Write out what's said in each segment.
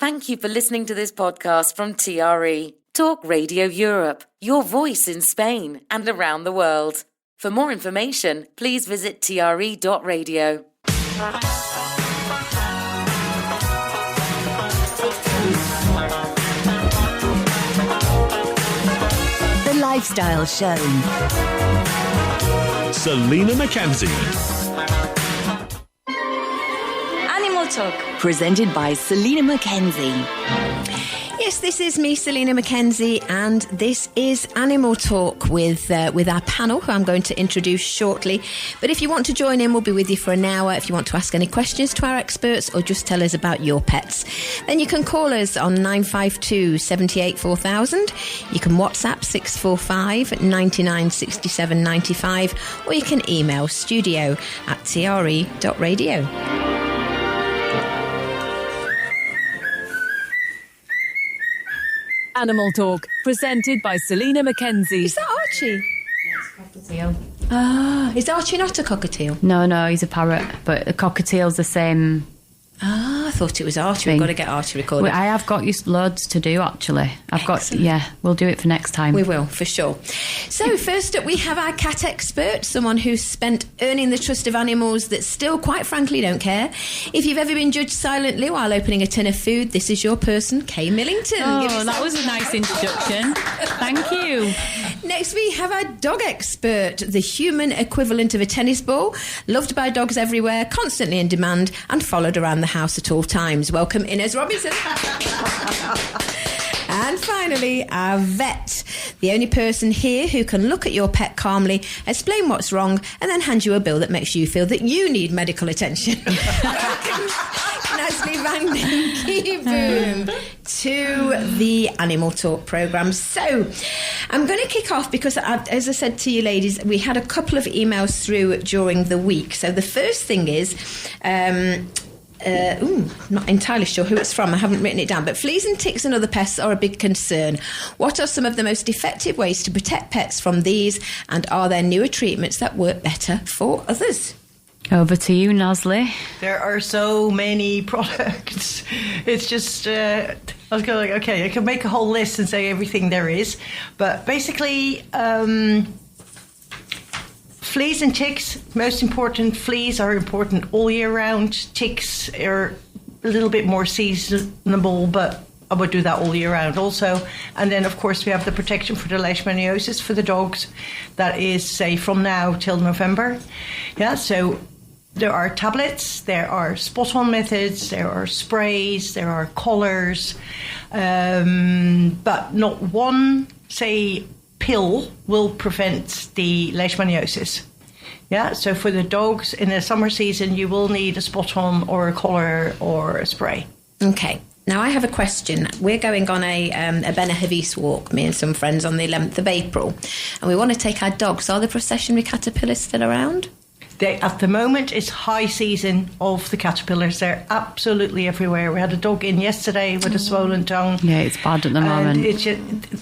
Thank you for listening to this podcast from TRE, Talk Radio Europe, your voice in Spain and around the world. For more information, please visit tre.radio. The Lifestyle Show. Selina MacKenzie. Animal Talk. Presented by Selina MacKenzie. Yes, this is me, Selina MacKenzie, and this is Animal Talk with our panel, who I'm going to introduce shortly. But if you want to join in, we'll be with you for an hour. If you want to ask any questions to our experts or just tell us about your pets, then you can call us on 952 78 4000. You can WhatsApp 645 99 67 95, or you can email studio@tre.radio. Animal Talk, presented by Selina MacKenzie. Is that Archie? Yes, cockatiel. Ah, is Archie not a cockatiel? No, he's a parrot, but the cockatiel's the same. Ah, I thought it was Archie. We've got to get Archie recorded. I have got you loads to do, actually. Excellent. We'll do it for next time. We will, for sure. So, first up, we have our cat expert, someone who's spent earning the trust of animals that still, quite frankly, don't care. If you've ever been judged silently while opening a tin of food, this is your person, Kay Millington. Oh, that was a nice introduction. Thank you. Next, we have our dog expert, the human equivalent of a tennis ball, loved by dogs everywhere, constantly in demand, and followed around the house at all times. Welcome, Inez Robinson. And finally, our vet, the only person here who can look at your pet calmly, explain what's wrong, and then hand you a bill that makes you feel that you need medical attention. Nasli Van Den Kieboom to the Animal Talk programme. So, I'm going to kick off because, as I said to you ladies, we had a couple of emails through during the week. So the first thing is... I'm not entirely sure who it's from. I haven't written it down. But fleas and ticks and other pests are a big concern. What are some of the most effective ways to protect pets from these? And are there newer treatments that work better for others? Over to you, Nasli. There are so many products. It's just, I was going, okay, I can make a whole list and say everything there is. But basically... fleas and ticks, most important. Fleas are important all year round. Ticks are a little bit more seasonable, but I would do that all year round also. And then, of course, we have the protection for the leishmaniasis for the dogs. That is, say, from now till November. Yeah, so there are tablets, there are spot-on methods, there are sprays, there are collars, but not one, say, pill will prevent the leishmaniasis. Yeah, so for the dogs in the summer season, you will need a spot-on or a collar or a spray. Okay. Now, I have a question. We're going on a Benahavis walk, me and some friends, on the 11th of April, and we want to take our dogs. Are the processionary caterpillars still around? At the moment, it's high season of the caterpillars. They're absolutely everywhere. We had a dog in yesterday with a swollen tongue. Yeah, it's bad at the moment.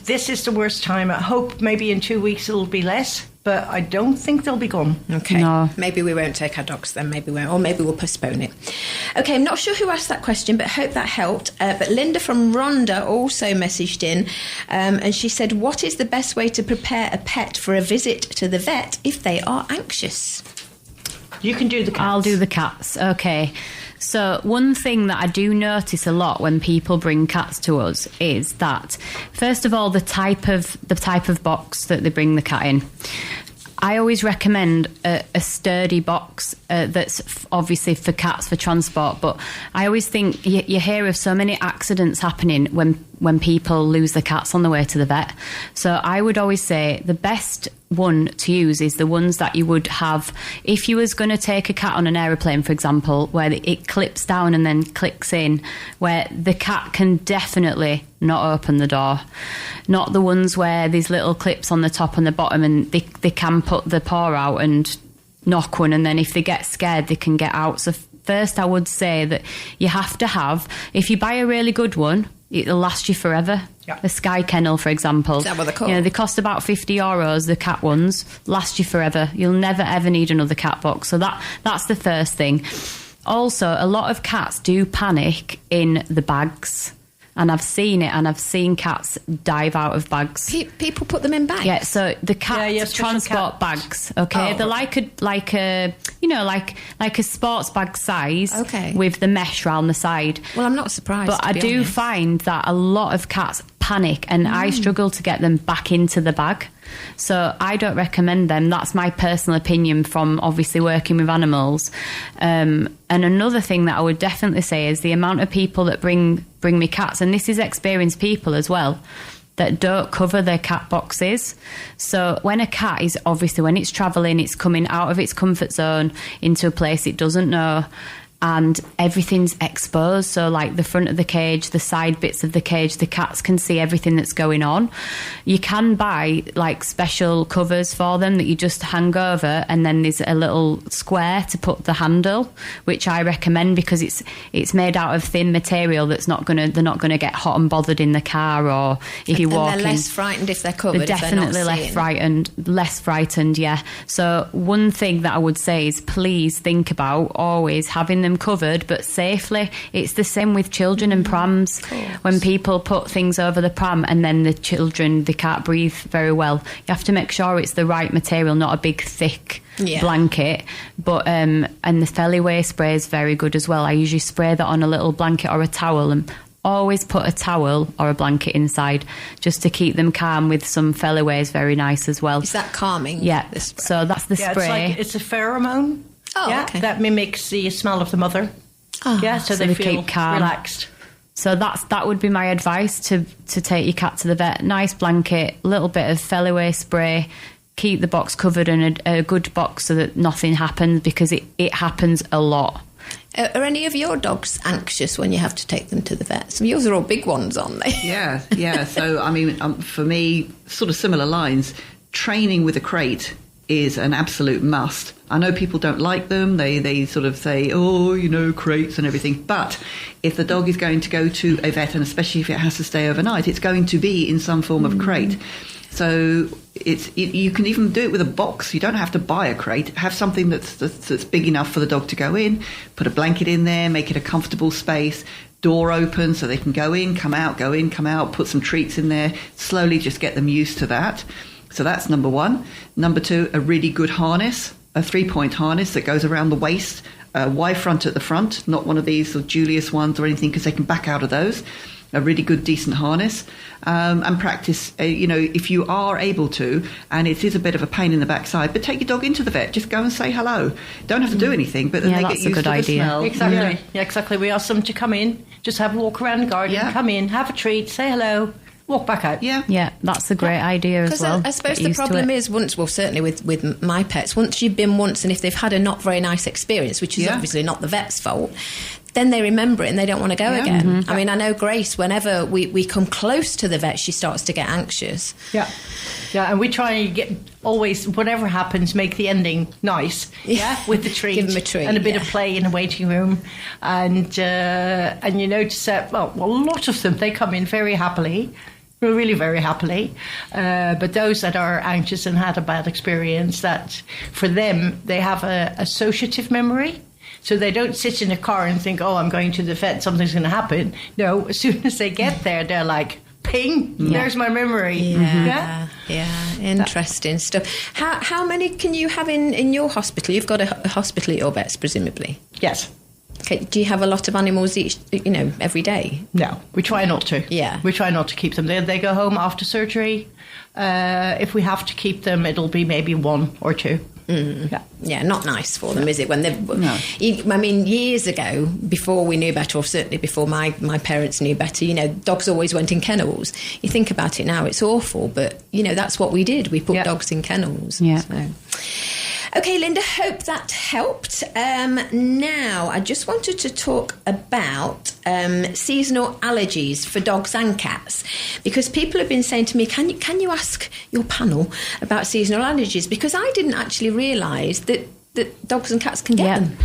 This is the worst time. I hope maybe in 2 weeks it'll be less, but I don't think they'll be gone. Okay. No. Maybe we won't take our dogs then. Maybe we won't. Or maybe we'll postpone it. Okay, I'm not sure who asked that question, but hope that helped. But Linda from Rhondda also messaged in, and she said, what is the best way to prepare a pet for a visit to the vet if they are anxious? You can do the cats. I'll do the cats. Okay. So one thing that I do notice a lot when people bring cats to us is that, first of all, the type of box that they bring the cat in. I always recommend a sturdy box that's obviously for cats for transport, but I always think you hear of so many accidents happening when people lose their cats on the way to the vet. So I would always say the best one to use is the ones that you would have if you was going to take a cat on an aeroplane, for example, where it clips down and then clicks in, where the cat can definitely not open the door. Not the ones where there's little clips on the top and the bottom and they can put the paw out and knock one, and then if they get scared they can get out. So first I would say that you have to have, if you buy a really good one, it'll last you forever. Yeah. A Sky Kennel, for example. Is that what they're called? You know, they cost about €50, the cat ones, last you forever. You'll never ever need another cat box. So that's the first thing. Also, a lot of cats do panic in the bags. And I've seen it, and I've seen cats dive out of bags. People put them in bags. Yeah, so the cat transport bags. Okay, they're like a sports bag size. Okay. With the mesh round the side. Well, I'm not surprised. But I do find that a lot of cats panic, and I struggle to get them back into the bag. So I don't recommend them. That's my personal opinion from obviously working with animals. And another thing that I would definitely say is the amount of people that bring me cats, and this is experienced people as well, that don't cover their cat boxes. So when a cat is, obviously when it's travelling, it's coming out of its comfort zone into a place it doesn't know, and everything's exposed. So like the front of the cage, the side bits of the cage, the cats can see everything that's going on. You can buy like special covers for them that you just hang over, and then there's a little square to put the handle, which I recommend because it's made out of thin material they're not gonna get hot and bothered in the car, or if you walk in. They're less frightened if they're covered. They're definitely less frightened, yeah. So one thing that I would say is please think about always having them covered, but safely. It's the same with children and prams. When people put things over the pram and then the children, they can't breathe very well, you have to make sure it's the right material, not a big thick blanket. But and the Feliway spray is very good as well. I usually spray that on a little blanket or a towel, and always put a towel or a blanket inside just to keep them calm. With some Feliway is very nice as well. Is that calming? Yeah, so that's the spray. It's a pheromone. Oh, yeah, okay. That mimics the smell of the mother. Oh. Yeah, so they feel keep calm, relaxed. So that would be my advice to take your cat to the vet. Nice blanket, little bit of Feliway spray, keep the box covered in a good box so that nothing happens, because it happens a lot. Are any of your dogs anxious when you have to take them to the vet? Some of yours are all big ones, aren't they? Yeah. So, I mean, for me, sort of similar lines, training with a crate is an absolute must. I know people don't like them. They sort of say, crates and everything. But if the dog is going to go to a vet, and especially if it has to stay overnight, it's going to be in some form of crate. So you can even do it with a box. You don't have to buy a crate. Have something that's big enough for the dog to go in, put a blanket in there, make it a comfortable space, door open so they can go in, come out, go in, come out, put some treats in there, slowly just get them used to that. So that's number one. Number two, a really good harness, a 3-point harness that goes around the waist, Y front at the front, not one of these sort of Julius ones or anything, because they can back out of those. A really good, decent harness, and practice, if you are able to, and it is a bit of a pain in the backside, but take your dog into the vet, just go and say hello. Don't have to do anything, but then they get used to the smell. Exactly. Yeah, exactly. We ask them to come in, just have a walk around the garden, come in, have a treat, say hello, walk back out. Yeah, that's a great idea as well. I suppose the problem is certainly with my pets, once you've been once, and if they've had a not very nice experience, which is obviously not the vet's fault, then they remember it and they don't want to go again. Mm-hmm. I mean, I know Grace, whenever we come close to the vet, she starts to get anxious. Yeah, and we try and get always, whatever happens, make the ending nice. Yeah, with the treat, give them a treat, and a bit of play in the waiting room, and you notice that a lot of them, they come in very happily. Really very happily, but those that are anxious and had a bad experience, that for them they have a associative memory. So they don't sit in a car and think, I'm going to the vet, something's going to happen. No, as soon as they get there, they're like, ping, there's my memory. Yeah, interesting stuff. How many can you have in your hospital? You've got a hospital at your vets, presumably? Yes. Okay, do you have a lot of animals every day? No, we try not to. Yeah. We try not to keep them. They go home after surgery. If we have to keep them, it'll be maybe 1 or 2. Mm. Yeah, not nice for them, is it? When they've, no. I mean, years ago, before we knew better, or certainly before my parents knew better, dogs always went in kennels. You think about it now, it's awful, but that's what we did. We put dogs in kennels. Yeah. So. Okay, Linda, hope that helped. Now, I just wanted to talk about seasonal allergies for dogs and cats, because people have been saying to me, can you ask your panel about seasonal allergies? Because I didn't actually realise that dogs and cats can get them.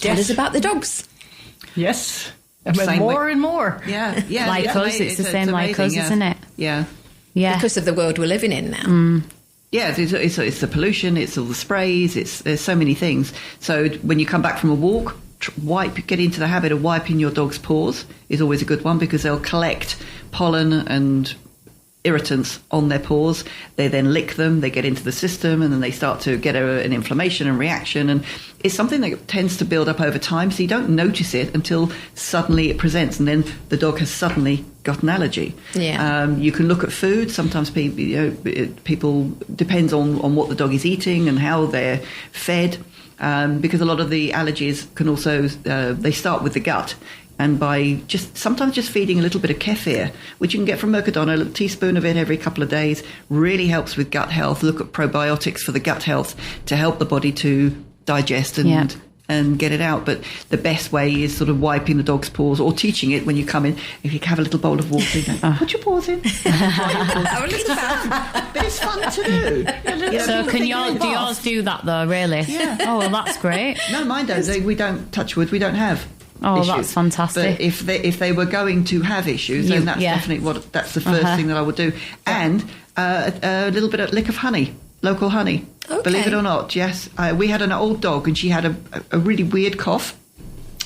Tell us about the dogs. Yes. More and more. Yeah. Like us, it's the same like us, isn't it? Yeah. Because of the world we're living in now. Yeah, it's the pollution, it's all the sprays, there's so many things. So when you come back from a walk, get into the habit of wiping your dog's paws is always a good one, because they'll collect pollen and irritants on their paws. They then lick them, they get into the system, and then they start to get an inflammation and reaction, and it's something that tends to build up over time, so you don't notice it until suddenly it presents, and then the dog has suddenly got an allergy. You can look at food. Sometimes people depends on what the dog is eating and how they're fed, because a lot of the allergies can also they start with the gut. And by sometimes just feeding a little bit of kefir, which you can get from Mercadona, a little teaspoon of it every couple of days, really helps with gut health. Look at probiotics for the gut health to help the body to digest and get it out. But the best way is sort of wiping the dog's paws, or teaching it when you come in. If you have a little bowl of water, you go, put your paws in. But it's fun to do. So do yours do that though, really? Yeah. Oh, well, that's great. No, mine don't. We don't, touch wood, we don't have issues. That's fantastic. But if they were going to have issues, then that's definitely that's the first thing that I would do. And a little bit of lick of honey, local honey. Okay. Believe it or not, yes. We had an old dog, and she had a really weird cough.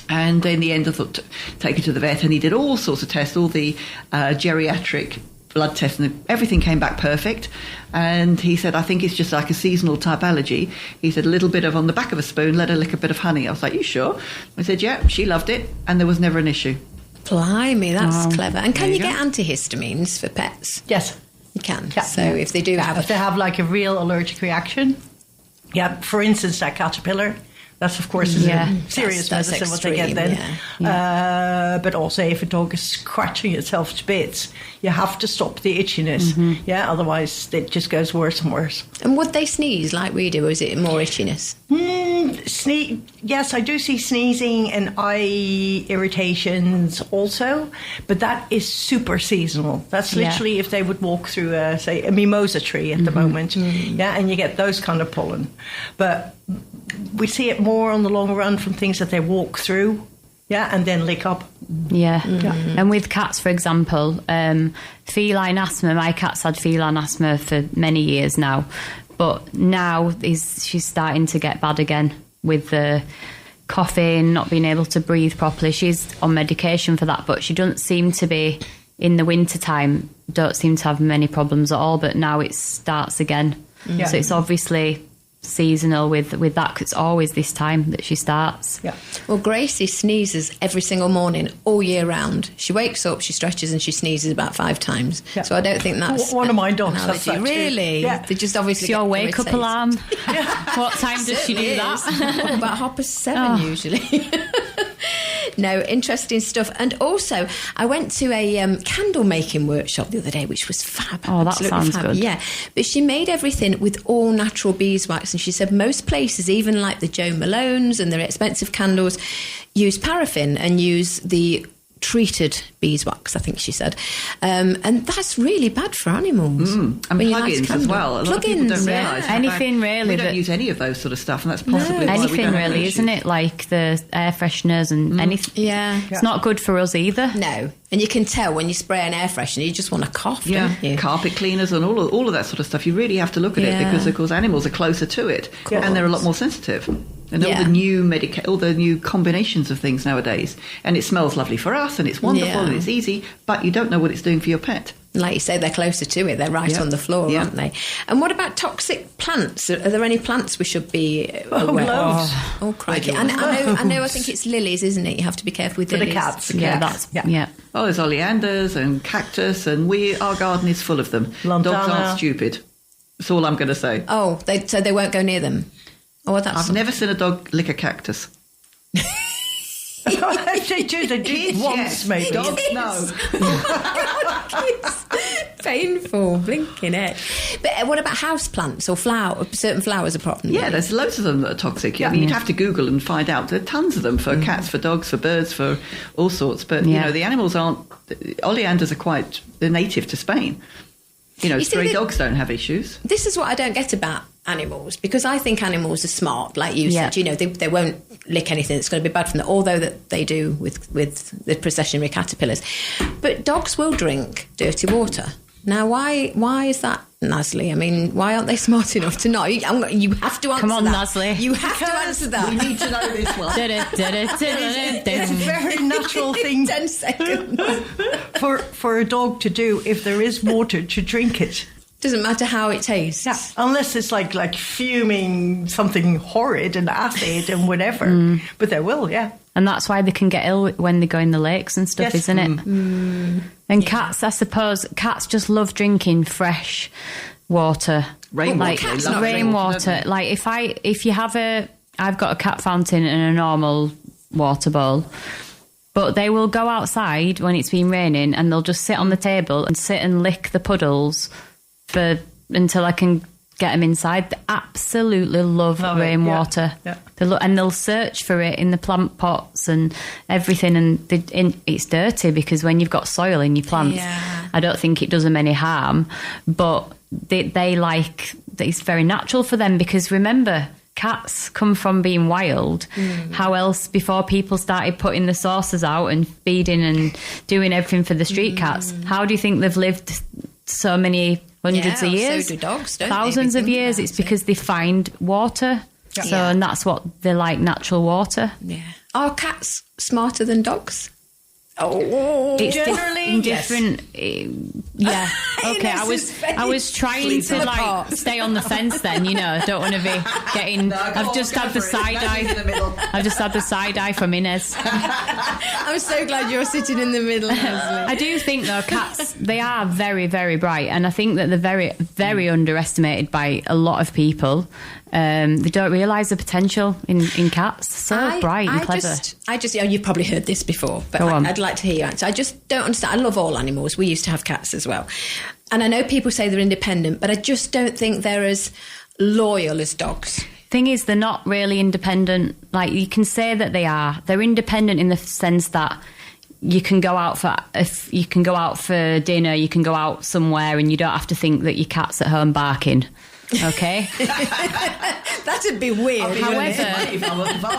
And in the end, I thought, take her to the vet, and he did all sorts of tests, all the geriatric blood tests, and everything came back perfect. And he said, I think it's just like a seasonal type allergy. He said, a little bit of on the back of a spoon, let her lick a bit of honey. I was like, you sure? I said, yeah, she loved it, and there was never an issue. Blimey, that's clever. And can you get antihistamines for pets? Yes. You can. Yeah. So if they do if they have like a real allergic reaction, for instance, that caterpillar, that's of course is a serious medicine what they get then. But also if a dog is scratching itself to bits, you have to stop the itchiness. Otherwise it just goes worse and worse. And would they sneeze like we do, or is it more itchiness? Yes, I do see sneezing and eye irritations also, but that is super seasonal. That's literally if they would walk through, say, a mimosa tree at the moment, and you get those kind of pollen. But we see it more on the long run from things that they walk through, and then lick up. And with cats, for example, feline asthma, my cat's had feline asthma for many years now, but now she's starting to get bad again with the coughing, not being able to breathe properly. She's on medication for that, but she doesn't seem to be, in the winter time, don't seem to have many problems at all, but now it starts again. So it's obviously seasonal with that, 'cause it's always this time that she starts. Well, Gracie sneezes every single morning all year round. She wakes up, she stretches, and she sneezes about 5 times. So I don't think that's one of my dogs has that really too. They just obviously it's your wake up alarm. What time does she do that? About 7:30 usually. No, interesting stuff. And also, I went to a candle making workshop the other day, which was fab. Oh, that sounds good. Yeah, but she made everything with all natural beeswax, and she said most places, even like the Joe Malones and their expensive candles, use paraffin and use the treated beeswax, I think she said. And that's really bad for animals. And plug-ins as well. A lot of people don't realise. Anything really. We don't use any of those sort of stuff, and that's possibly why we anything don't have really, issues. isn't it? Like the air fresheners and anything. It's not good for us either. No. And you can tell when you spray an air freshener, you just want to cough, don't you? Carpet cleaners and all of that sort of stuff. You really have to look at it, because, of course, animals are closer to it, and they're a lot more sensitive. And all the new all the new combinations of things nowadays. And it smells lovely for us, and it's wonderful, and it's ezy, but you don't know what it's doing for your pet. Like you say, they're closer to it. They're right on the floor, aren't they? And what about toxic plants? Are there any plants we should be aware of? Oh, crikey. And I think it's lilies, isn't it? You have to be careful with lilies. For the cats. Oh, there's oleanders and cactus, and our garden is full of them. Lantana. Dogs aren't stupid. That's all I'm going to say. Oh, so they won't go near them? Oh, I've never seen a dog lick a cactus. They do. They did once, maybe. Dogs, no. It's painful, blinking it. But what about house plants or certain flowers apart from Yeah, there's loads of them that are toxic. I mean, you'd have to Google and find out. There are tons of them for cats, for dogs, for birds, for all sorts. But, you know, the animals aren't... Oleanders are they're native to Spain. You know, stray dogs don't have issues. This is what I don't get about animals, because I think animals are smart, like you said. You know, they won't lick anything that's going to be bad for them, although that they do with the processionary caterpillars. But dogs will drink dirty water. Now, why is that, Nasli? I mean, why aren't they smart enough to know? You have to answer Come on, that. Nasli. You have to answer that. We need to know this one. It's a very natural thing 10 seconds. for a dog to do if there is water to drink it. Doesn't matter how it tastes. Yeah, unless it's like fuming something horrid and acid and whatever. But they will, yeah. And that's why they can get ill when they go in the lakes and stuff, Yes. isn't it? And cats, I suppose, cats just love drinking fresh water. Rainwater. Like They love rainwater. rainwater, Like if you have I've got a cat fountain and a normal water bowl. But they will go outside when it's been raining and they'll just sit on the table and sit and lick the puddles until I can get them inside. They absolutely love rainwater. Yeah. And they'll search for it in the plant pots and everything. And it's dirty because when you've got soil in your plants, I don't think it does them any harm. But they like, it's very natural for them because remember, cats come from being wild. How else, before people started putting the saucers out and feeding and doing everything for the street cats, how do you think they've lived so many hundreds of years? So do dogs, don't Thousands they? of years. It's because they find water. Yeah. So, and that's what they like, natural water. Yeah. Are cats smarter than dogs? Oh, It's generally, different. Yeah. Okay. Ines is I was trying sleeps to in the park. stay on the fence. Then don't want to be getting. I've just had the side eye. I've just had the side eye from Ines. I'm so glad you're sitting in the middle, Leslie. I do think though cats, they are very, very bright, and I think that they're very, very underestimated by a lot of people. They don't realise the potential in cats. So bright and clever. You've probably heard this before, but Go on. I'd like to hear your answer. I just don't understand. I love all animals. We used to have cats as well. And I know people say they're independent, but I just don't think they're as loyal as dogs. Thing is, they're not really independent. Like, you can say that they are. They're independent in the sense that you can go out for dinner, you can go out somewhere, and you don't have to think that your cat's at home barking. Okay. That'd be weird. However,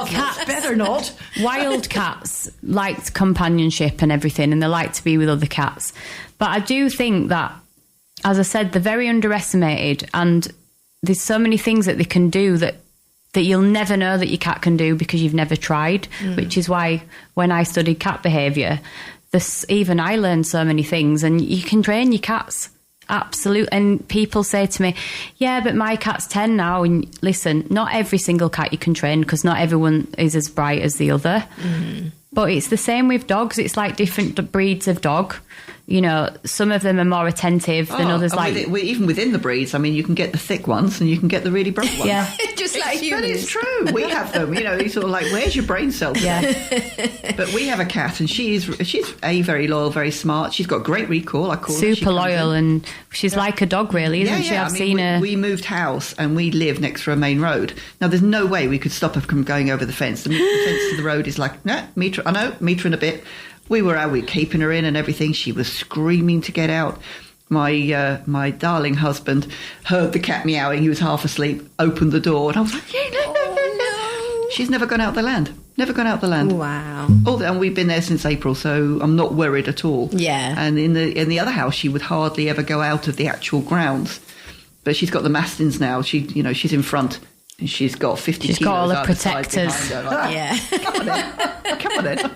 cats better not. wild cats like companionship and everything, and they like to be with other cats. But I do think that, as I said, they're very underestimated, and there's so many things that they can do that you'll never know that your cat can do because you've never tried, which is why when I studied cat behaviour, even I learned so many things, and you can train your cats. Absolutely. And people say to me, yeah, but my cat's 10 now. And listen, not every single cat you can train because not everyone is as bright as the other. But it's the same with dogs. It's like different breeds of dog. Some of them are more attentive than others. Even within the breeds, I mean, you can get the thick ones and you can get the really bright ones. Yeah. Just like humans. But it's true. We have them. You sort of like, where's your brain cells? Yeah. But we have a cat, and she's very loyal, very smart. She's got great recall. I call her. She Super comes loyal, in. and she's like a dog, really, isn't she? I've seen her. We moved house, and we live next to a main road. Now, there's no way we could stop her from going over the fence. The fence to the road is like, metre and a bit. We were keeping her in and everything. She was screaming to get out. My darling husband heard the cat meowing. He was half asleep, opened the door, and I was like, no. She's never gone out the land. Never gone out the land. Wow. And we've been there since April, so I'm not worried at all. Yeah. And in the other house, she would hardly ever go out of the actual grounds. But she's got the mastins now. She's in front. And she's got 50 She's kilos got all the either side protectors. behind her, like, Yeah. Come on in.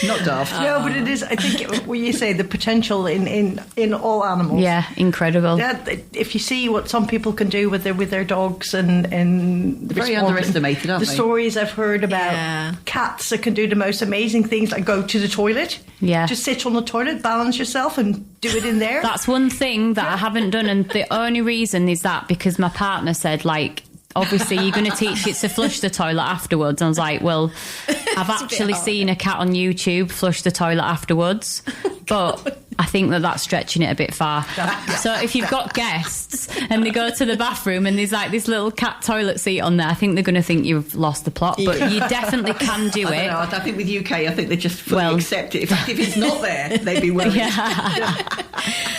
Not daft. No, but it is. I think when you say the potential in all animals. Yeah, incredible. That if you see what some people can do with their dogs and They're very underestimated, aren't the they? stories I've heard about cats that can do the most amazing things, like go to the toilet. Yeah. Just sit on the toilet, balance yourself, and do it in there. That's one thing that I haven't done, and the only reason is that because my partner said, like, obviously you're going to teach it to flush the toilet afterwards. And I was like, well, I've actually seen a cat on YouTube flush the toilet afterwards, but I think that's stretching it a bit far. So if you've got guests and they go to the bathroom and there's like this little cat toilet seat on there, I think they're going to think you've lost the plot, but you definitely can do it. I think with UK, I think they just fully accept it. In fact, if it's not there, they'd be worried. Yeah.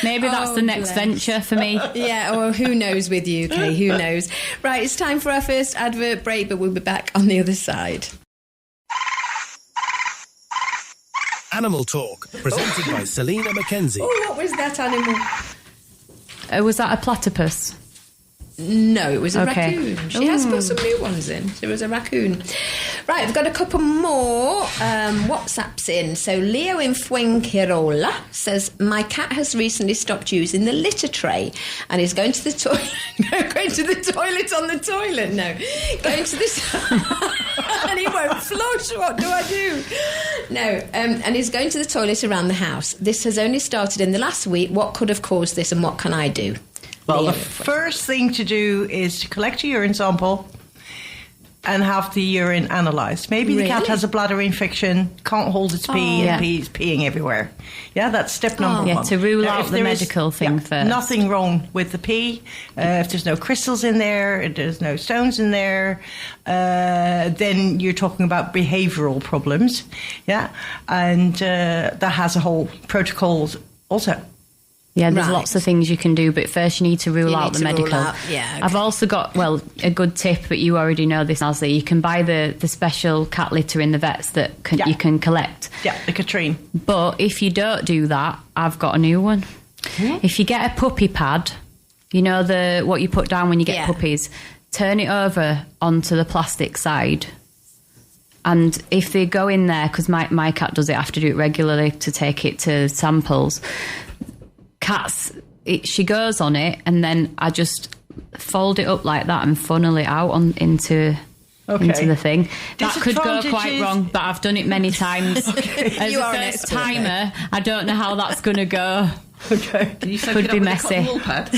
Maybe that's the next venture for me. Yeah, well, who knows with UK? Who knows? Right, it's time for our first advert break, but we'll be back on the other side. Animal Talk, presented by Selina MacKenzie. Oh, what was that animal? Was that a platypus? No, it was a Okay. raccoon. She has put some new ones in. It was a raccoon. Right, I've got a couple more WhatsApps in. So Leo in Fuengirola says, my cat has recently stopped using the litter tray and is going to the toilet. Going to the toilet on the toilet? No. Going to this... and he won't flush. What do I do? No. And he's going to the toilet around the house. This has only started in the last week. What could have caused this and what can I do? Well, the first thing to do is to collect a urine sample and have the urine analysed. Maybe the cat has a bladder infection, can't hold its pee, and pee's peeing everywhere. Yeah, that's step number one. Yeah, to rule Now, out if the there medical thing first. Nothing wrong with the pee. If there's no crystals in there, if there's no stones in there, then you're talking about behavioural problems. Yeah, and that has a whole protocol also. Yeah, there's lots of things you can do, but first you need to rule out the medical. Yeah, okay. I've also got, a good tip, but you already know this, Nazli. You can buy the special cat litter in the vets that you can collect. Yeah, the Katrine. But if you don't do that, I've got a new one. If you get a puppy pad, you know what you put down when you get puppies, turn it over onto the plastic side. And if they go in there, because my cat does it, I have to do it regularly to take it to samples. Cats, she goes on it, and then I just fold it up like that and funnel it out into the thing. That could go quite wrong, but I've done it many times. As You a are an first expert, timer, I don't know how that's going to go. Okay. Can you soak Could it be up with a messy. cotton wool pad?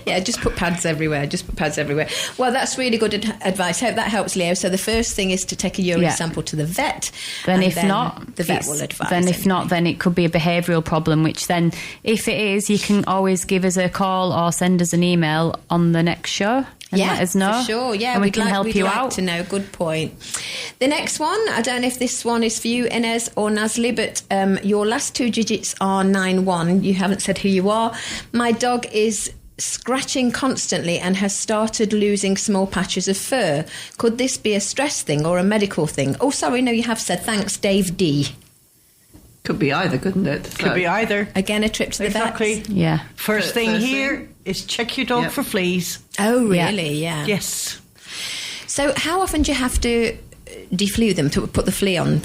Yeah, just put pads everywhere. Well, that's really good advice. Hope that helps, Leo. So the first thing is to take a urine sample to the vet. Then and if not, the vet will advise. Then if not, then it could be a behavioural problem, which then, if it is, you can always give us a call or send us an email on the next show. And let us know. For sure. Yeah, and we can help you out. To know. Good point. The next one, I don't know if this one is for you, Inez or Nazli, but your last two digits are 91. You haven't said who you are. My dog is scratching constantly and has started losing small patches of fur. Could this be a stress thing or a medical thing? Oh, sorry, no, you have said. Thanks, Dave D. Could be either, couldn't it? Could be either. Again, a trip to the Exactly. vets. Yeah. First thing here is check your dog for fleas. Oh, really? Yeah. Yes. So how often do you have to deflue them, to put the flea on,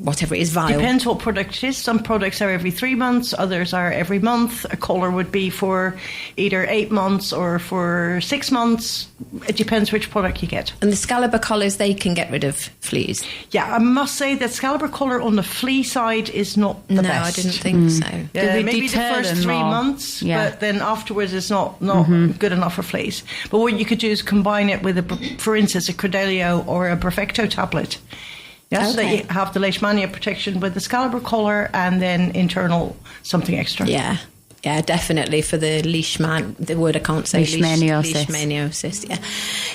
whatever it is, vial? Depends what product it is. Some products are every 3 months, others are every month. A collar would be for either 8 months or for 6 months. It depends which product you get. And the Scalibur collars, they can get rid of fleas? Yeah, I must say that Scalibur collar on the flea side is not the best. No, I didn't think so. Yeah, maybe the first 3 months, but then afterwards it's not good enough for fleas. But what you could do is combine it with, for instance, a Credelio or a Perfecto tablet. Yeah, so that you have the Leishmania protection with the Scalibur collar and then internal something extra. Yeah. Yeah, definitely for the the word I can't say. Leishmaniasis, yeah.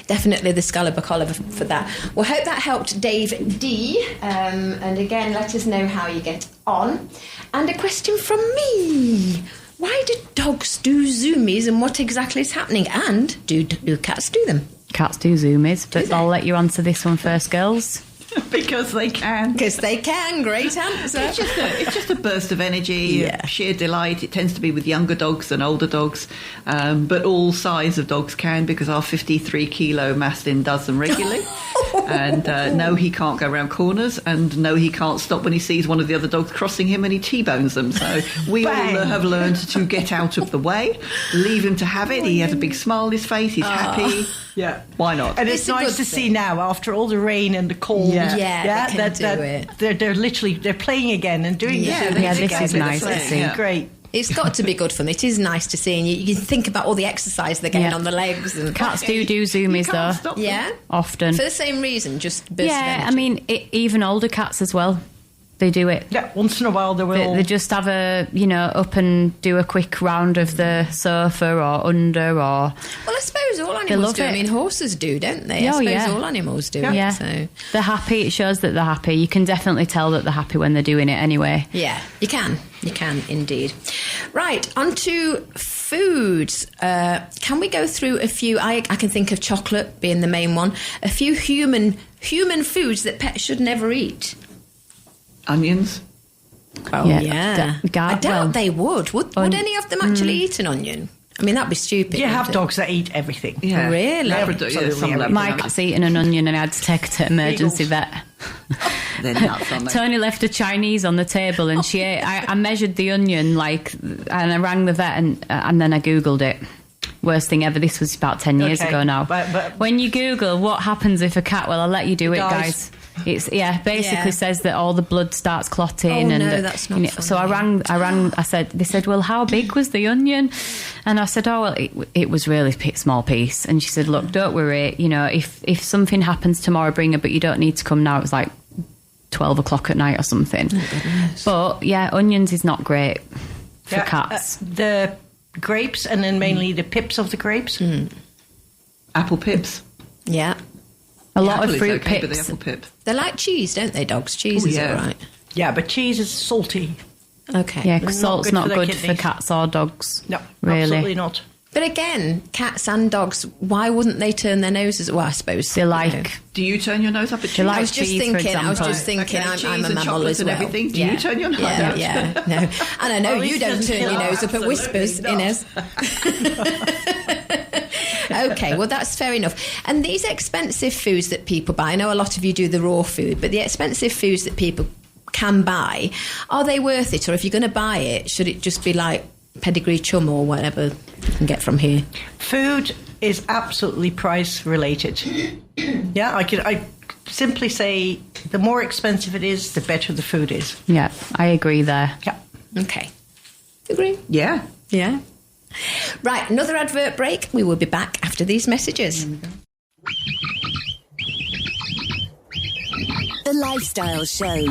Definitely the Scalibur collar for that. Well, hope that helped Dave D. And again, let us know how you get on. And a question from me. Why do dogs do zoomies and what exactly is happening? And do cats do them? Cats do zoomies, but I'll let you answer this one first, girls. Because they can. Because they can. Great answer. It's just a burst of energy, sheer delight. It tends to be with younger dogs than older dogs, but all size of dogs can, because our 53-kilo Mastin does them regularly. And no, he can't go around corners, and no, he can't stop when he sees one of the other dogs crossing him and he T-bones them. So we all have learned to get out of the way, leave him to have it. He has a big smile on his face, he's happy. Yeah, why not? And it's nice to see now, after all the rain and the cold, they're literally playing again and doing this again. Is nice to see. Great. It's got to be good for them. It is nice to see, and you can think about all the exercise they're getting on the legs. And cats do zoomies though. Yeah, often for the same reason, just burst of energy. I mean, even older cats as well. They do it. Yeah, once in a while they will. They just have up and do a quick round of the sofa or under or... Well, I suppose all animals do. I mean, horses do, don't they? I suppose all animals do. Yeah. So. They're happy. It shows that they're happy. You can definitely tell that they're happy when they're doing it anyway. Yeah, you can. You can indeed. Right, on to foods. Can we go through a few... I can think of chocolate being the main one. A few human foods that pets should never eat. Onions. Oh, yeah. I doubt they would. Would any of them actually eat an onion? I mean, that'd be stupid. You have dogs that eat everything. Yeah. Really? My cat's eating an onion and I had to take her to emergency vet. They're nuts, aren't they? Tony left a Chinese on the table and she ate. I measured the onion, and I rang the vet and then I Googled it. Worst thing ever. This was about 10 years ago now. But when you Google what happens if a cat, well, I'll let you do it, guys. It's basically says that all the blood starts clotting. Oh, and no, that's not funny. So I rang. They said, well, how big was the onion? And I said, oh, well, it was really small piece. And she said, look, don't worry. If something happens tomorrow, bring her, but you don't need to come now. It was like 12 o'clock at night or something. Oh, but yeah, onions is not great for cats. The grapes and then mainly the pips of the grapes. Apple pips. Yeah. A lot of fruit okay, pips. but the apple pip. They like cheese, don't they, dogs? Cheese is all right. Yeah, but cheese is salty. Okay. Yeah, because salt's not good for kidneys. cats or dogs. No, really. absolutely not. But again, cats and dogs, why wouldn't they turn their noses? Well, I suppose They like. Do you turn your nose up at cheese? like I was just cheese, for thinking. example. I'm a mammal chocolate as well. and everything. Do you turn your nose up? Yeah, no. And I know you don't turn your nose up at Whispers, Inez. Okay, well, that's fair enough. And these expensive foods that people buy, I know a lot of you do the raw food, but the expensive foods that people can buy, are they worth it? Or if you're going to buy it, should it just be like pedigree chum or whatever you can get from here? Food is absolutely price related. Yeah, I simply say the more expensive it is, the better the food is. Yeah, I agree there. Yeah. Okay. Agree? Yeah. Yeah. Right, another advert break. We will be back after these messages. The Lifestyle Show.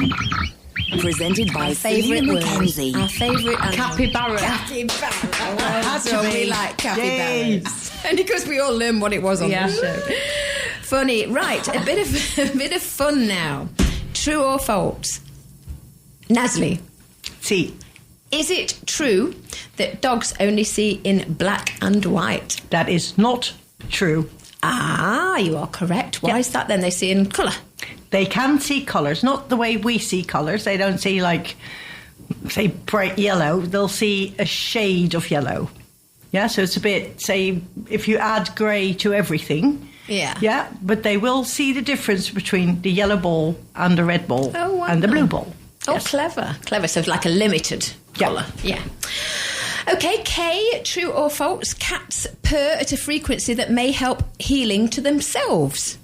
Presented by Favourite Selina word. MacKenzie. Our favourite animal. Capybara. Capybara. Had to We be. like capybaras. And because we all learned what it was on the show. Funny. Right, a bit of fun now. True or false? Nasli, See, is it true that dogs only see in black and white? that is not true. Ah, you are correct. Why is that then? They see in colour. They can see colours, not the way we see colours. They don't see, like, say, bright yellow. They'll see a shade of yellow. Yeah, so it's a bit, say, if you add grey to everything. Yeah. Yeah, but they will see the difference between the yellow ball and the red ball and the blue ball. Oh, Yes. clever. Clever. So it's like a limited colour. Yeah. Okay, Kay, true or false? Cats purr at a frequency that may help healing to themselves.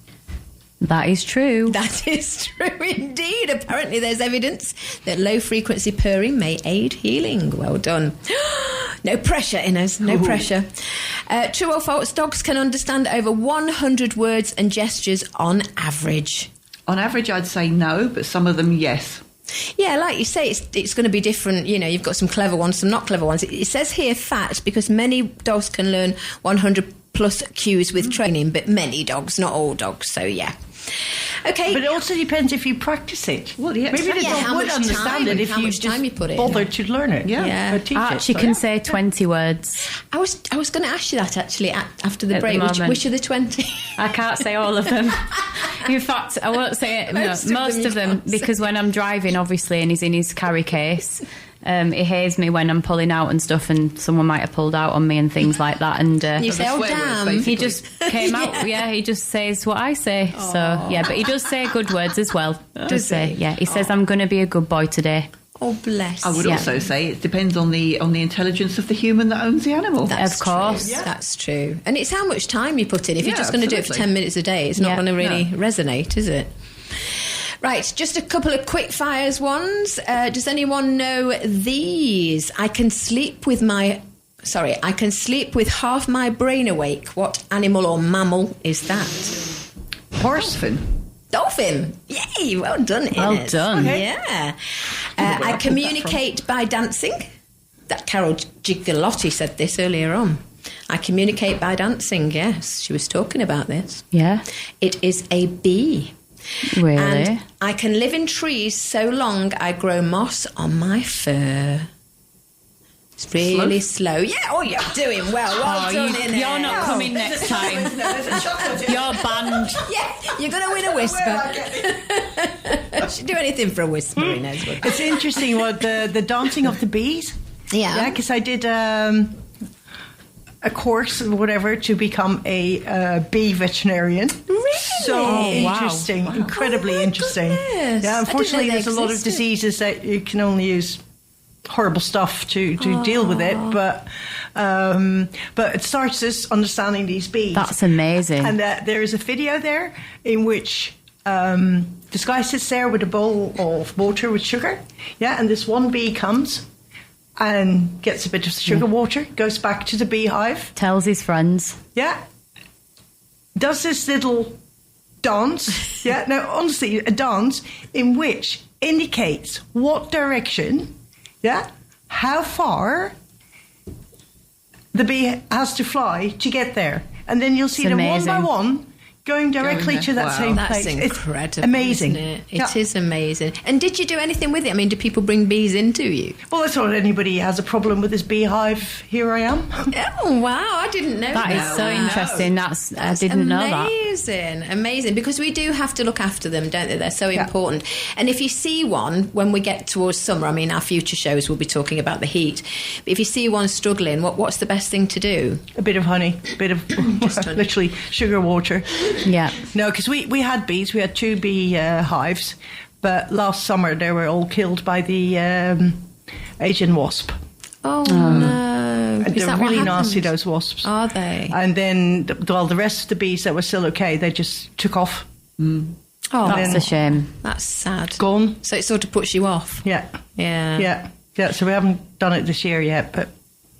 That is true. That is true indeed. Apparently there's evidence that low-frequency purring may aid healing. Well done. No pressure, Inez, no pressure. True or false? Dogs can understand over 100 words and gestures on average. On average, I'd say no, but some of them, yes. Yeah, like you say, it's going to be different. You know, you've got some clever ones, some not clever ones. It says here fact, because many dogs can learn 100 plus cues with training, but many dogs, not all dogs. So, yeah. Okay. But it also depends if you practice it. Well, yeah, Maybe the exactly. dog would understand it if how you much time you put in. bothered to learn it. Yeah. Or teach Archie it. can say 20 words. I was going to ask you that actually after the At the break. moment. Which are the 20? I can't say all of them. In fact, I won't say it. Most of them, because when I'm driving, obviously, and he's in his carry case, he hears me when I'm pulling out and stuff, and someone might have pulled out on me and things like that. And You say, oh, swear words, damn. basically. he just came out. Yeah, he just says what I say. So yeah, but he does say good words as well. Does he? Yeah, he says I'm going to be a good boy today. Oh, bless. I would Yeah. also say it depends on the intelligence of the human that owns the animal. Of course. True. That's true. And it's how much time you put in. If you're Yeah, just going to do it for absolutely. 10 minutes a day, it's not Yeah. going to really resonate, is it? Right, just a couple of quick fires ones. Does anyone know these? I can sleep with half my brain awake. What animal or mammal is that? Dolphin. Dolphin. Yay, well done, Well Inez. done. Yeah. I communicate by dancing. That Carol Gigalotti said this earlier on. I communicate by dancing, yes. She was talking about this. Yeah. It is a bee. Really? And I can live in trees so long I grow moss on my fur. It's really slow. Yeah, oh, you're doing well. Well done, innit? You're not coming next time. You're banned. Yeah, you're going to win a whisper. She'd do anything for a whisper, Inez. It's interesting what the dancing of the bees. Yeah. Because I did a course or whatever to become a bee veterinarian. Really? So interesting, incredibly interesting. Goodness. Yeah, unfortunately, I didn't know there's a they lot of existed. diseases that you can only use horrible stuff to deal with it, but it starts us understanding these bees. That's amazing. And there is a video there in which this guy sits there with a bowl of water with sugar, and this one bee comes and gets a bit of sugar water, goes back to the beehive, Tells his friends. does this little dance, no, honestly, a dance in which indicates what direction, how far the bee has to fly to get there. And then you'll see It's them one amazing. by one going directly to that same That's place. incredible. It's amazing. Isn't it? It is amazing. And did you do anything with it? I mean, do people bring bees into you? Well, I thought anybody has a problem with this beehive, here I am. Oh, wow. I didn't know that. That is so interesting. I didn't know that. Amazing. Because we do have to look after them, don't they? They're so important. And if you see one, when we get towards summer, I mean, our future shows will be talking about the heat. But if you see one struggling, what's the best thing to do? A bit of honey, a bit of literally sugar water. Yeah. No, because we had bees. We had 2 bee hives. But last summer, they were all killed by the Asian wasp. Oh, no. And Is they're that what really happens? nasty, those wasps. Are they? And then, the rest of the bees that were still okay, they just took off. Oh, That's a shame. that's sad. Gone. So it sort of puts you off. Yeah. Yeah. Yeah. So we haven't done it this year yet, but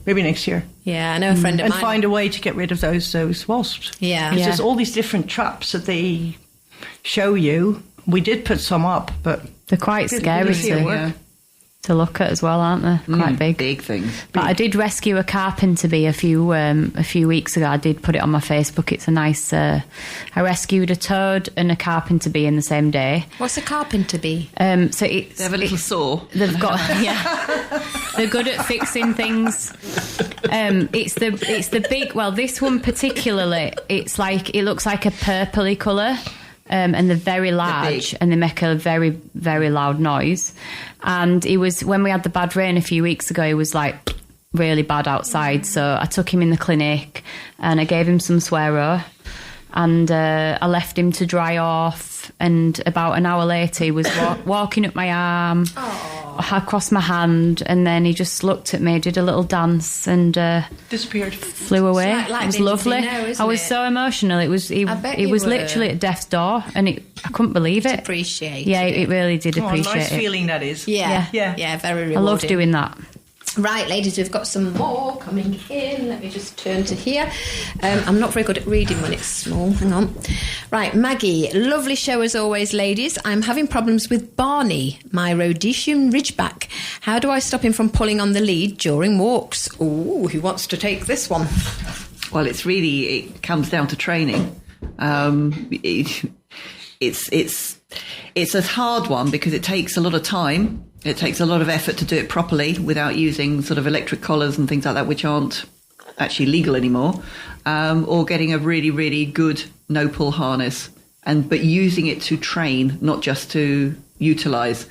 maybe next year. Yeah, I know a friend of And mine. find a way to get rid of those wasps. Yeah. Because Yeah. there's all these different traps that they show you. We did put some up, but They're quite Didn't scary really see it work. to look at as well, aren't they? Quite big. Big things. But I did rescue a carpenter bee a few weeks ago. I did put it on my Facebook. It's a nice. I rescued a toad and a carpenter bee in the same day. What's a carpenter bee? So it's They have a little saw. They've got They're good at fixing things. It's the big. Well, this one particularly, it looks like a purpley colour. And they're very large and they make a very, very loud noise. And when we had the bad rain a few weeks ago, it was like really bad outside. So I took him in the clinic and I gave him some Suero and I left him to dry off. And about an hour later, he was walking up my arm, across my hand, and then he just looked at me, did a little dance, and disappeared. flew away. It's like It was Vintage lovely. Now, isn't I was it? so emotional. It was. I bet It you was were. literally at death's door, and I couldn't believe it. Appreciate Yeah, it. it really did Oh, appreciate nice it. feeling that is. Yeah. Yeah. Very rewarding. I love doing that. Right, ladies, we've got some more coming in. Let me just turn to here. I'm not very good at reading when it's small. Hang on. Right, Maggie, lovely show as always, ladies. I'm having problems with Barney, my Rhodesian Ridgeback. How do I stop him from pulling on the lead during walks? Ooh, who wants to take this one? Well, it comes down to training. It's a hard one because it takes a lot of time. It takes a lot of effort to do it properly without using sort of electric collars and things like that, which aren't actually legal anymore, or getting a really, really good no-pull harness, but using it to train, not just to utilise.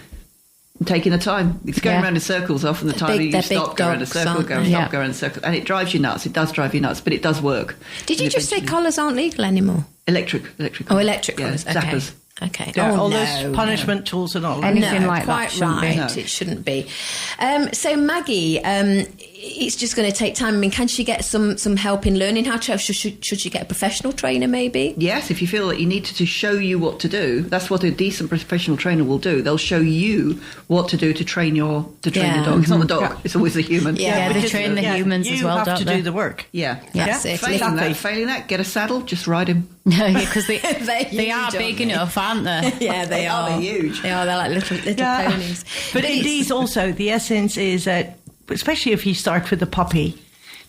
Taking the time. It's going around in circles. Often the time you stop, go around a circle, go and stop, go around a circle. And it drives you nuts. It does drive you nuts, but it does work. Did you just say collars aren't legal anymore? Electric. Oh, electric Yeah, collars. Okay. zappers. Okay. Yeah, oh, all no, those punishment tools and all that. Anything no, like that quite shouldn't be. right. No. It shouldn't be. So Maggie, it's just going to take time. I mean, can she get some help in learning how to? Should she get a professional trainer? Maybe. Yes, if you feel that you need to show you what to do, that's what a decent professional trainer will do. They'll show you what to do to train your dog. It's not the dog; it's always the human. Yeah, they because, train the humans you as well, have don't to they? do the work. Yeah. That's it. Failing that, get a saddle, just ride him. Because they They're are huge, big aren't they? enough, aren't they? Yeah, they are. They're huge. They are. They're like little Yeah. ponies. But it's- indeed, also, the essence is that, especially if you start with a puppy,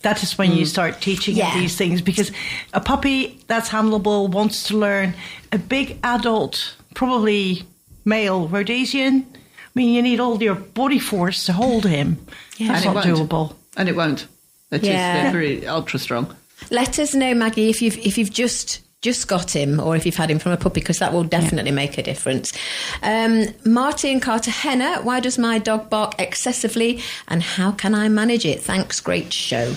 that is when you start teaching Yeah. them these things. Because a puppy that's handleable wants to learn. A big adult, probably male Rhodesian, I mean, you need all your body force to hold him. Yeah. That's And not it won't. doable. And it won't. They're very ultra strong. Let us know, Maggie, if you've just got him or if you've had him from a puppy, because that will definitely make a difference. Marty and Carter Henna, why does my dog bark excessively and how can I manage it? Thanks, great show.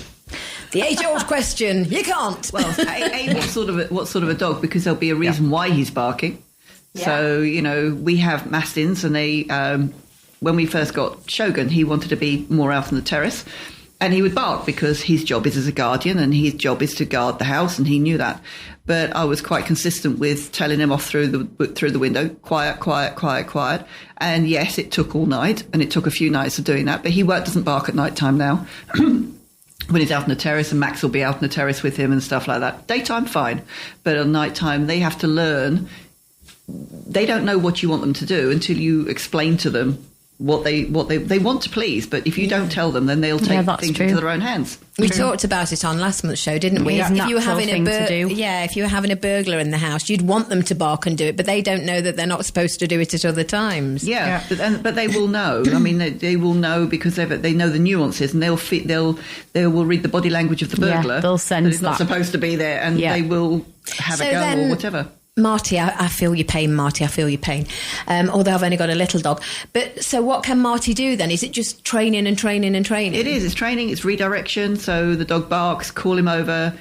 The age-old question. You can't. Well, what sort of a dog? Because there'll be a reason why he's barking. Yeah. So, we have Mastins and they, when we first got Shogun, he wanted to be more out on the terrace. And he would bark because his job is as a guardian and his job is to guard the house, and he knew that. But I was quite consistent with telling him off through the window, quiet, quiet, quiet, quiet. And yes, it took all night, and it took a few nights of doing that. But he doesn't bark at night time now. When he's out on the terrace, and Max will be out on the terrace with him and stuff like that. Daytime, fine. But at night time, they have to learn. They don't know what you want them to do until you explain to them what they want to please, but if you don't tell them, then they'll take things into their own hands. We talked about it on last month's show, didn't we? If you were having if you were having a burglar in the house, you'd want them to bark and do it, but they don't know that they're not supposed to do it at other times. Yeah. But they will know. I mean, they will know because they know the nuances, and they will read the body language of the burglar. Yeah, they'll sense that it's not supposed to be there, and they will have a go or whatever. Marty, I feel your pain, Marty. I feel your pain. Although I've only got a little dog. But so what can Marty do then? Is it just training and training and training? It is. It's training. It's redirection. So the dog barks, call him over.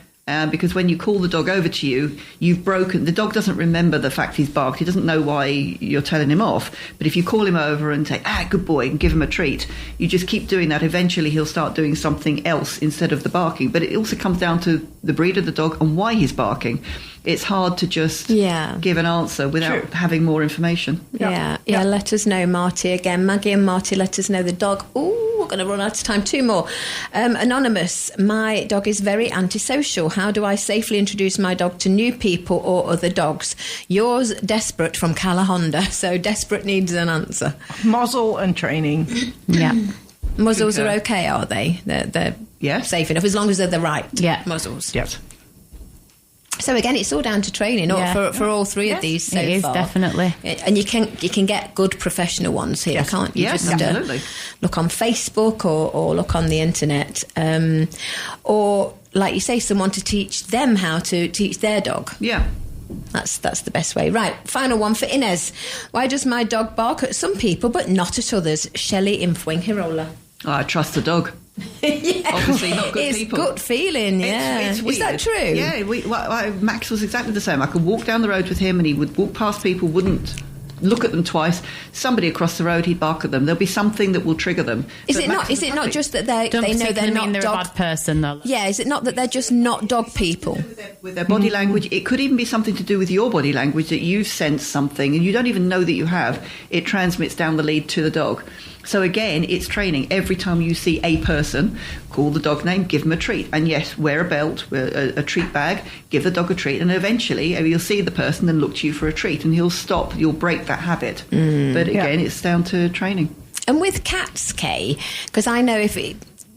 Because when you call the dog over to you, you've broken. The dog doesn't remember the fact he's barked. He doesn't know why you're telling him off. But if you call him over and say, good boy, and give him a treat, you just keep doing that. Eventually he'll start doing something else instead of the barking. But it also comes down to the breed of the dog and why he's barking. It's hard to just give an answer without having more information. Yeah. Let us know, Marty. Again, Maggie and Marty, let us know the dog. Ooh, we're going to run out of time. 2 more. Anonymous, my dog is very antisocial. How do I safely introduce my dog to new people or other dogs? Yours, Desperate from Calahonda. So Desperate needs an answer. Muzzle and training. Yeah. Muzzles are okay, are they? They're safe enough, as long as they're the right muzzles. Yes. So again, it's all down to training for all three of these so far. It is, definitely. And you can get good professional ones here, can't you? Yes, absolutely. Look on Facebook or look on the internet. Or, like you say, someone to teach them how to teach their dog. Yeah. That's the best way. Right, final one for Inez. Why does my dog bark at some people but not at others? Shelley in Fuengirola. I trust the dog. Obviously not good people. It's gut feeling, It's is that true? Yeah, Max was exactly the same. I could walk down the road with him and he would walk past people, wouldn't look at them twice. Somebody across the road, he'd bark at them. There'll be something that will trigger them. Is it not just that they know they're not they're dog... a bad person, though? Yeah, is it not that they're just not dog people? With their body language. It could even be something to do with your body language, that you've sensed something and you don't even know that you have. It transmits down the lead to the dog. So again, it's training. Every time you see a person, call the dog name, give them a treat. And yes, wear a belt, a treat bag, give the dog a treat. And eventually you'll see the person and look to you for a treat and he'll stop. You'll break that habit. But again, it's down to training. And with cats, Kay, because I know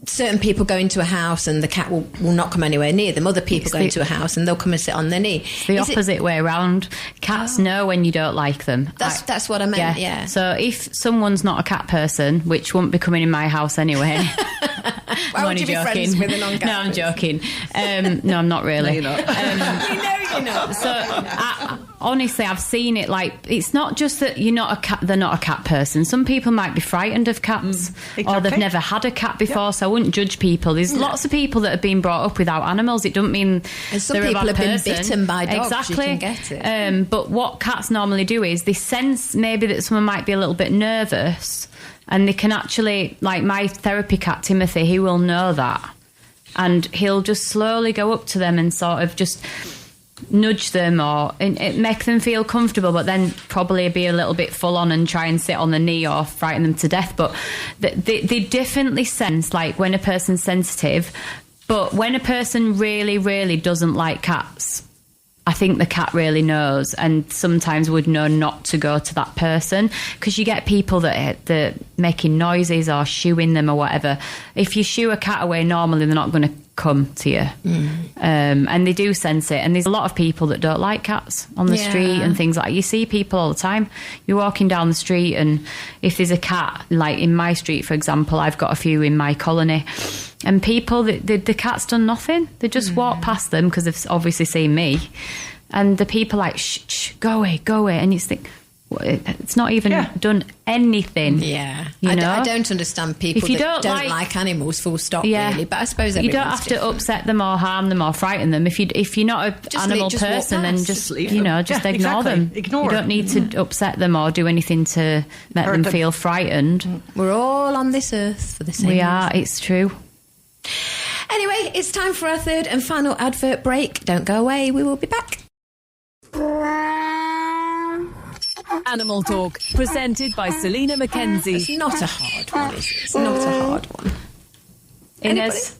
certain people go into a house and the cat will not come anywhere near them. Other people go into a house and they'll come and sit on their knee. It's the opposite way around. Cats know when you don't like them. That's what I meant, yeah. So if someone's not a cat person, which won't be coming in my house anyway... Why would you be friends with a non-cat? No, I'm joking. No, I'm not really. No, you're not. You know you're not. So, honestly, I've seen it. Like, it's not just that they're not a cat person. Some people might be frightened of cats, exactly. or they've never had a cat before. So I wouldn't judge people. There's lots of people that have been brought up without animals. It doesn't mean some they're people a bad have person. been bitten by dogs. Exactly. You can get it. But what cats normally do is they sense maybe that someone might be a little bit nervous. And they can actually, like my therapy cat, Timothy, he will know that. And he'll just slowly go up to them and sort of just nudge them or make them feel comfortable, but then probably be a little bit full on and try and sit on the knee or frighten them to death. But they definitely sense, like, when a person's sensitive. But when a person really, really doesn't like cats, I think the cat really knows, and sometimes would know not to go to that person, because you get people that they're making noises or shooing them or whatever. If you shoo a cat away, normally they're not going to come to you. And they do sense it. And there's a lot of people that don't like cats on the street and things like that. You see people all the time. You're walking down the street, and if there's a cat, like in my street, for example, I've got a few in my colony. And people, the cat's done nothing. They just walk past them because they've obviously seen me. And the people like, shh, go away. And you think, it's not even done anything. Yeah. You know? I don't understand people if you that don't like animals, full stop, really. But I suppose you don't have to upset them or harm them or frighten them. If you're not an animal person, then just ignore them. You don't need to upset them or do anything to make them feel frightened. We're all on this earth for the same reason. are, it's true. Anyway, it's time for our third and final advert break. Don't go away, we will be back. Animal Talk, presented by Selina MacKenzie. It's not a hard one, is it? It's not a hard one. Inez,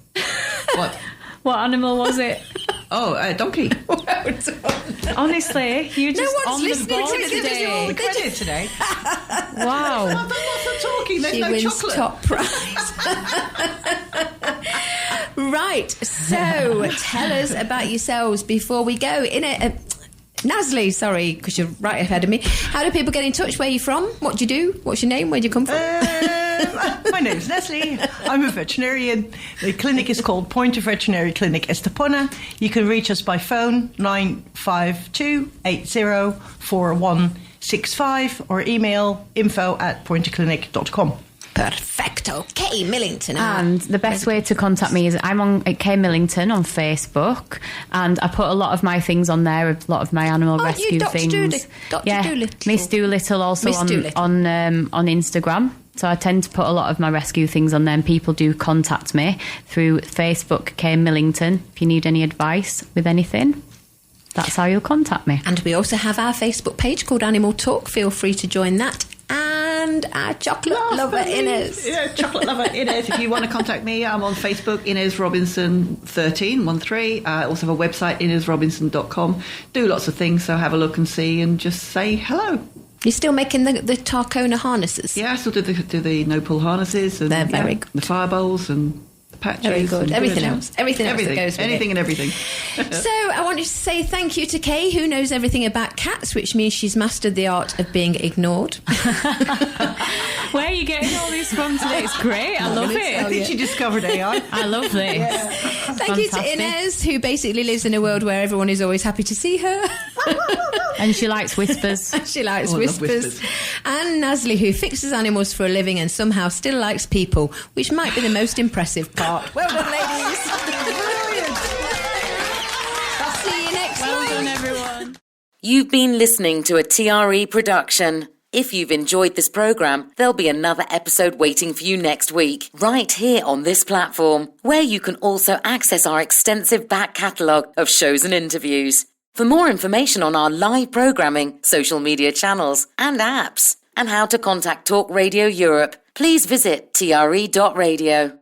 what animal was it? Oh, donkey. Honestly, you just on the ball today. All the credit today. Wow. I've done lots of talking. There's She no wins chocolate. top prize. Right, so tell us about yourselves before we go. Nazli, sorry, because you're right ahead of me. How do people get in touch? Where are you from? What do you do? What's your name? Where do you come from? My name's Leslie. I'm a veterinarian. The clinic is called Pointer Veterinary Clinic Estepona. You can reach us by phone 952-804165 or email info@pointerclinic.com. Perfect. Okay, Millington. And the best way to contact me is I'm on Kay Millington on Facebook, and I put a lot of my things on there, a lot of my animal rescue things. Dr. Doolittle. Miss Doolittle also on Instagram. So I tend to put a lot of my rescue things on there, and people do contact me through Facebook, Kay Millington, if you need any advice with anything. That's how you'll contact me. And we also have our Facebook page called Animal Talk. Feel free to join that. And our chocolate lover Inez. Yeah, chocolate lover Inez. If you want to contact me, I'm on Facebook, Inez Robinson 1313. I also have a website, inezrobinson.com. Do lots of things, so have a look and see and just say hello. You're still making the Tarcona harnesses? Yeah, I still do the no-pull harnesses. And, they're very good. The fire bowls and patches. Very good. And Everything else that goes with anything it. and everything. So I wanted to say thank you to Kay, who knows everything about cats, which means she's mastered the art of being ignored. Where are you getting all this from today? It's great. I love it. I think she discovered AI. I love this. Yeah. Thank you to Inez, who basically lives in a world where everyone is always happy to see her. And she likes whispers. She likes I love whispers. And Nazli, who fixes animals for a living and somehow still likes people, which might be the most impressive part. Well done, ladies. I'll see you next week. Well done, everyone. You've been listening to a TRE production. If you've enjoyed this programme, there'll be another episode waiting for you next week, right here on this platform, where you can also access our extensive back catalogue of shows and interviews. For more information on our live programming, social media channels and apps, and how to contact Talk Radio Europe, please visit tre.radio.